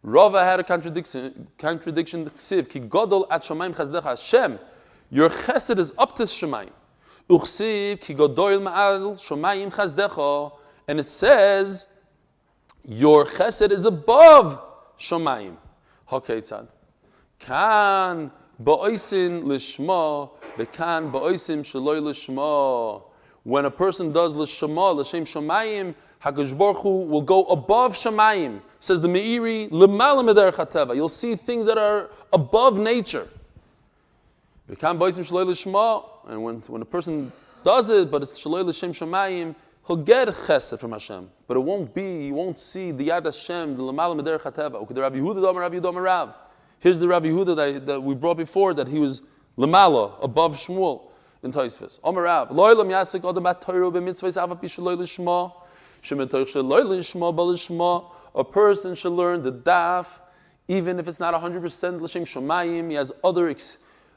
Rava had a contradiction. Ksiv ki godol at shamayim chazdecha Hashem. Your chesed is up to shamayim. Uchsiv ki godol ma'al shamayim chazdecha. And it says your chesed is above shamayim. Hakeitzad. Kan ba'oisin lishma v'kan ba'oisim shaloi lishma. When a person does l'shma l'shem shamayim, HaKadosh Baruch Hu will go above Shamayim. Says the Meiri, L'mala mederech hateva. You'll see things that are above nature. And when a person does it, but it's Shaloi L'Shem Shamayim, he'll get chesed from Hashem. But you won't see the Yad Hashem, the L'mala mederech hateva. Rabbi Yehuda Rav. Here's the Rabbi Yehuda that we brought before, that he was L'mala, above Shmuel in Tosfos. Omer Rav, Lo Elam Yasik Odom Bat Torah b'mitzvahs Ava Pi Shaloi L'Shma. A person should learn the daf, even if it's not 100% l'shem shomayim. He has other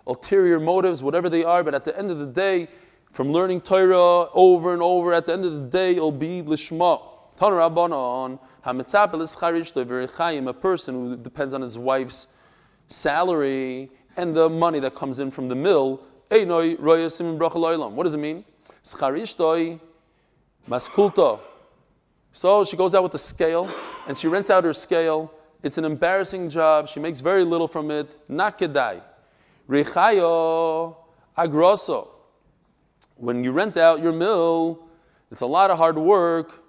ulterior motives, whatever they are. But at the end of the day, from learning Torah over and over, at the end of the day, it'll be l'shma. A person who depends on his wife's salary and the money that comes in from the mill. What does it mean? Maskulta. So she goes out with the scale, and she rents out her scale. It's an embarrassing job. She makes very little from it. Not kedai. Rechayo agroso. When you rent out your mill, it's a lot of hard work.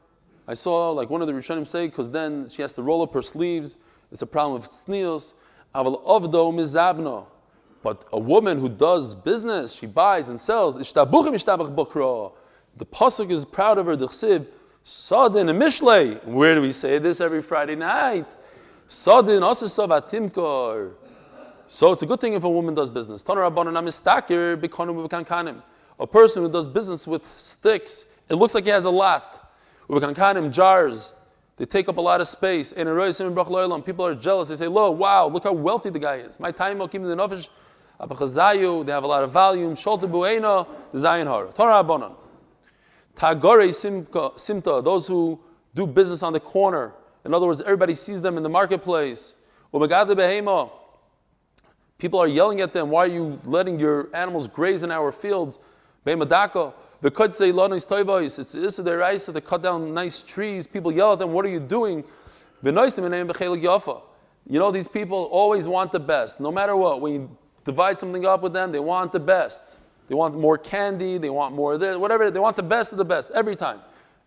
I saw like one of the Rishonim say, because then she has to roll up her sleeves. It's a problem of tznius. Aval ovdo mizabno. But a woman who does business, she buys and sells. Ishtabuchim ishtabach bokro. The pasuk is proud of her. The chsiv. Sadin and Mishlei. Where do we say this every Friday night? Sadin asasav atimkar. So it's a good thing if a woman does business. A person who does business with sticks, it looks like he has a lot. Jars, they take up a lot of space. People are jealous. They say, look, wow, look how wealthy the guy is. My time will keep the nefesh. They have a lot of volume. Tagore simta, those who do business on the corner. In other words, everybody sees them in the marketplace. People are yelling at them, why are you letting your animals graze in our fields? It's Issa to cut down nice trees. People yell at them, what are you doing? You know, these people always want the best. No matter what, when you divide something up with them, they want the best. They want more candy, they want more of this, whatever, they want the best of the best, every time.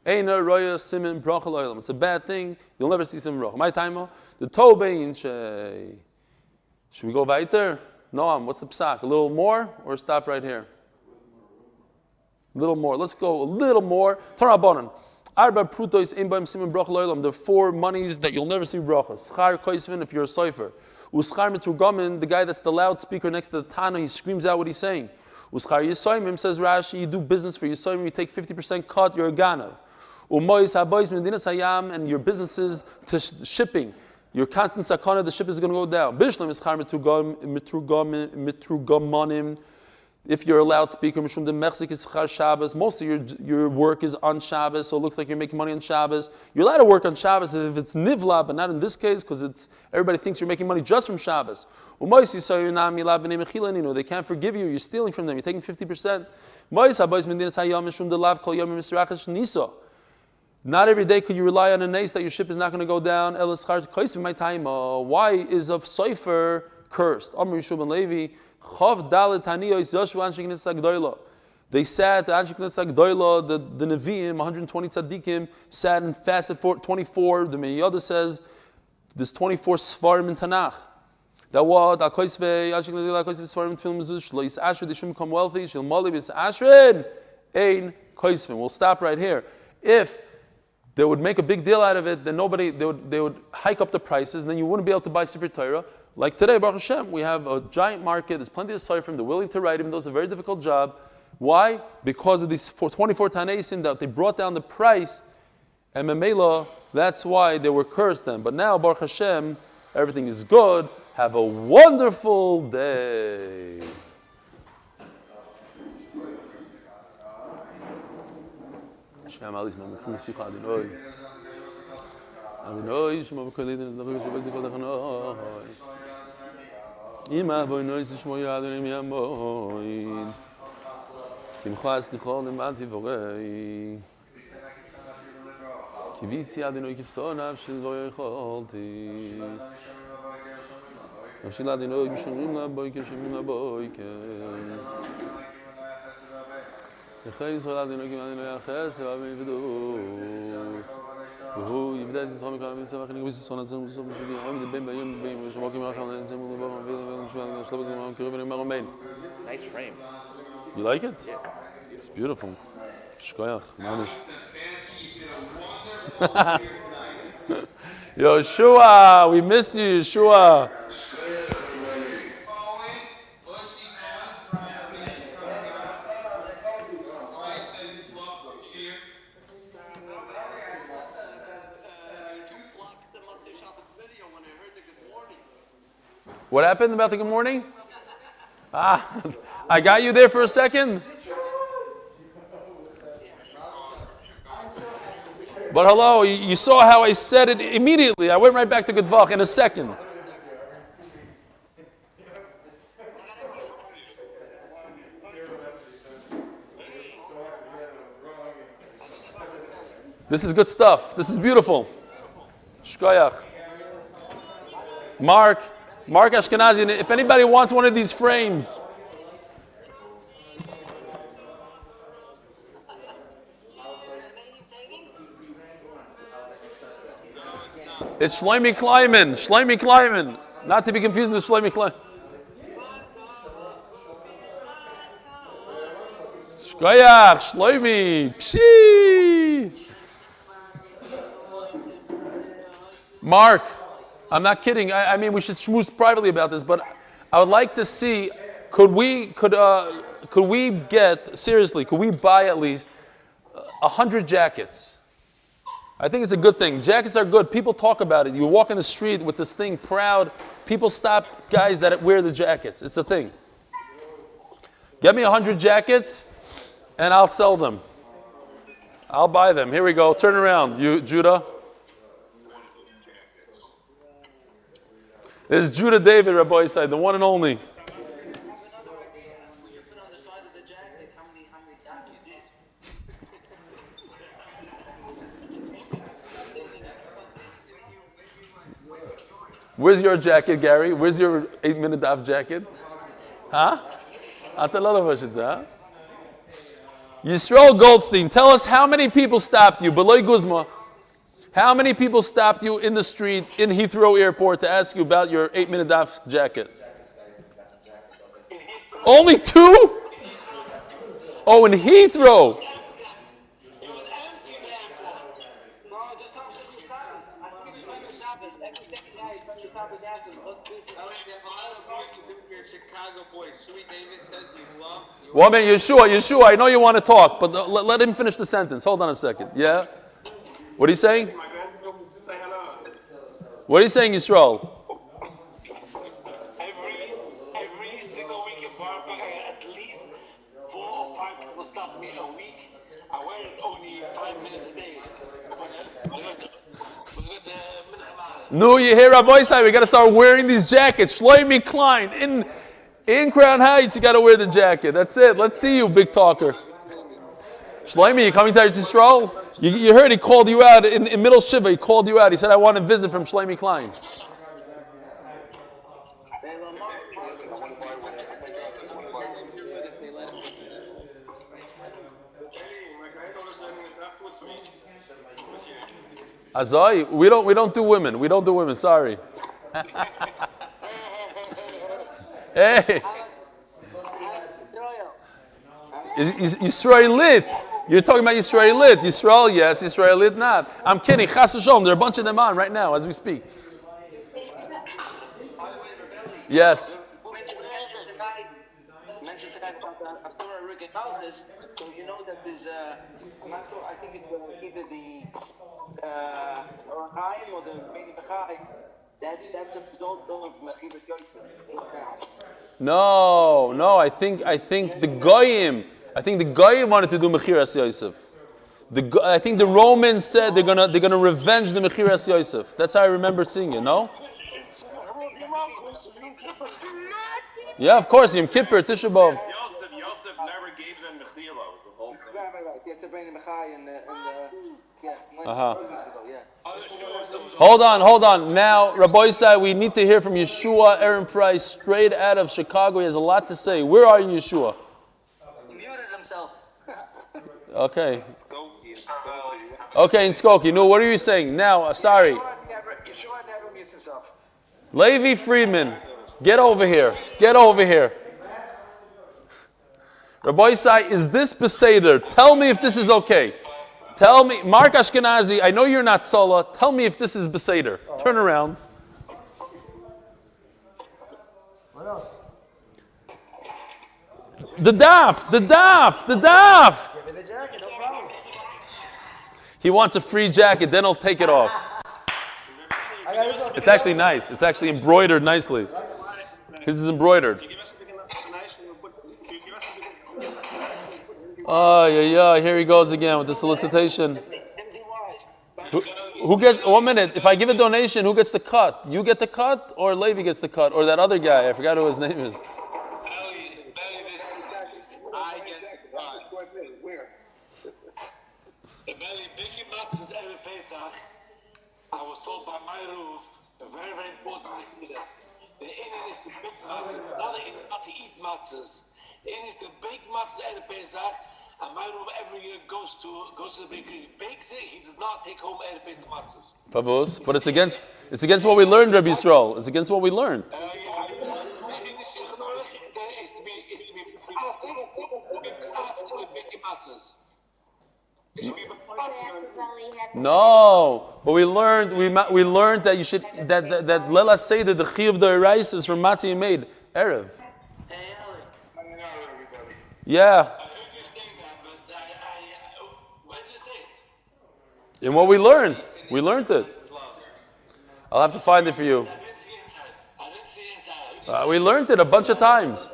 It's a bad thing, you'll never see some bracha. My time, the Tobein Shei. Should we go weiter? Noam, what's the psak? A little more or stop right here? A little more. Let's go a little more. Torah Arba prutois ein baim simen bracha lo'olam. The 4 monies that you'll never see bracha. Schar koisvin if you're a cipher. Uschar mitrugamin, the guy that's the loudspeaker next to the Tana, he screams out what he's saying. Uschar yisoimim, says Rashi, you do business for yisoimim, you take 50% cut, you're a ganav. Umois habois medinas hayam, and your businesses to shipping. Your constant sakana, the ship is going to go down. Bishlam is char mitrugomanim. If you're a loudspeaker, mishum de mechzik is char Shabbos. Most of your work is on Shabbos, so it looks like you're making money on Shabbos. You're allowed to work on Shabbos if it's nivla, but not in this case because everybody thinks you're making money just from Shabbos. They can't forgive you. You're stealing from them. You're taking 50%. Not every day could you rely on a nace that your ship is not going to go down. Why is a cipher cursed? They sat the Nevi'im, 120 tzaddikim, sat and fasted for 24. The Meyoda says there's 24 svarim in Tanakh. That what? They shouldn't become wealthy. We'll stop right here. If they would make a big deal out of it, then they would hike up the prices, and then you wouldn't be able to buy Sefer Torah. Like today, Baruch Hashem, we have a giant market, there's plenty of Sefer, they're willing to write, even though it's a very difficult job. Why? Because of these 24 Tanaisim that they brought down the price, and Memela, that's why they were cursed then. But now, Baruch Hashem, everything is good. Have a wonderful day. Shem Ali's Mama from Sikha Adonai. Adonai, Shema B'Kolidin, Zdavik Shabbat Zikot Achanoi. Imah Boinoi Zishmoy Adonai Miyamoin. Kimcha Eslichol Imati Vorei. Kivisi Adonai Kivsonav Shil Voyecholti. Nafshil Adonai Mishomrim Laboy Keshimim Laboy Ken. Yisroel Adonai Adonai Aches Avim V'Dus. Who Yivdas Yisroel Mekam Yisroel Achim Yisroel Son Azam Yisroel Mishudi Am the Ben Bayim Bayim Shmokim Racham Lenzem Ulubam Avilam Shmuel Shlomo Zalman Kirub and Maromein. Nice frame. You like it? Yeah. It's beautiful. Shkoyach, Manish. Yoshua, we miss you, Yoshua. What happened about the good morning? I got you there for a second. But hello, you saw how I said it immediately. I went right back to Gedvach in a second. This is good stuff. This is beautiful. Shkoyach. Mark Ashkenazi, if anybody wants one of these frames. It's Shlomi Kleiman. Not to be confused with Shlomi Kleiman. Shkoyach, Shlomi, Pshii. Mark, I'm not kidding. I mean, we should schmooze privately about this, but I would like to see, could we buy at least 100 jackets? I think it's a good thing. Jackets are good. People talk about it. You walk in the street with this thing proud. People stop guys that wear the jackets. It's a thing. Get me 100 jackets and I'll sell them. I'll buy them. Here we go. Turn around, you Judah. This is Judah David, Rabbi Isai, the one and only. Where's your jacket, Gary? Where's your 8-minute daf jacket? Huh? Huh? Yisroel Goldstein, tell us how many people stopped you, Beloy Guzma. How many people stopped you in the street in Heathrow Airport to ask you about your 8-minute daf jacket? Only 2? Oh, in Heathrow. Woman, Yeshua, I know you want to talk, but let him finish the sentence. Hold on a second. Yeah? What are you saying? What are you saying, Yisroel? Every single week in Barbara, at least 4 or 5 people stop me a week. I wear it only 5 minutes a day. No, you hear Rabbi Isai, we got to start wearing these jackets. Shlomo Klein, in Crown Heights, you got to wear the jacket. That's it. Let's see you, big talker. Shlomo, you coming to Yisroel? You heard he called you out in middle Shiva. He called you out. He said, I want a visit from Shlomo Klein. Azai, we don't do women. We don't do women. Sorry. Hey. Yisroelit. You're talking about Yisroelit. Yisrael, yes. Yisroelit, not. I'm kidding. Chas v'sholom. There are a bunch of them on right now as we speak. Yes. Mentioned tonight about the Torah houses. So you know that there's I'm not sure. I think it's either the Torahanytime or the Yomi Pesachim. That's a result of Yosef. No. I think the Goyim. I think the Goyim wanted to do Mechiras Yosef. I think the Romans said they're gonna revenge the Mechiras Yosef. That's how I remember seeing it. No? Yeah, of course. Yom Kippur, Tisha B'Av. Yosef never gave them mechilas. The whole thing. Right. Yeah, to bring the Mechai and yeah. Hold on. Now, Rabbi Isai, we need to hear from Yeshua Aaron Price, straight out of Chicago. He has a lot to say. Where are you, Yeshua? He muted himself. Okay. Okay, in Skokie. No, what are you saying? Now, sorry. Yeshua never mutes himself. Levi Friedman, get over here. Rabbi Isai, is this Beseder? Tell me if this is okay. Tell me, Mark Ashkenazi, I know you're not Sola. Tell me if this is Beseder. Turn around. What else? The daf. Give me the jacket, no problem. He wants a free jacket, then he'll take it off. It's actually nice. It's actually embroidered nicely. His is embroidered. Oh, yeah. Here he goes again with the solicitation. Who gets, 1 minute, if I give a donation, who gets the cut? You get the cut, or Levi gets the cut, or that other guy? I forgot who his name is. I get the cut. Biggie Matz's Erev Pesach, I was told by my roof, a very, very important thing. The Indian is the big matzahs, not the Indian not to eat matzahs. The Indian is the big matzahs Erev Pesach, and my roof every year goes to the bakery, bakes it, he does not take home Erev Pesach matzahs. Favos, but it's against what we learned, Rabbi Yisroel. It's against what we learned. No, but we learned that you should that Lela say that the chi of the Erais is from matzah you made erev. Yeah. And what we learned it. I'll have to find it for you. We learned it a bunch of times.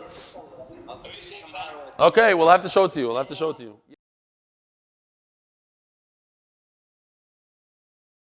Okay, we'll have to show it to you.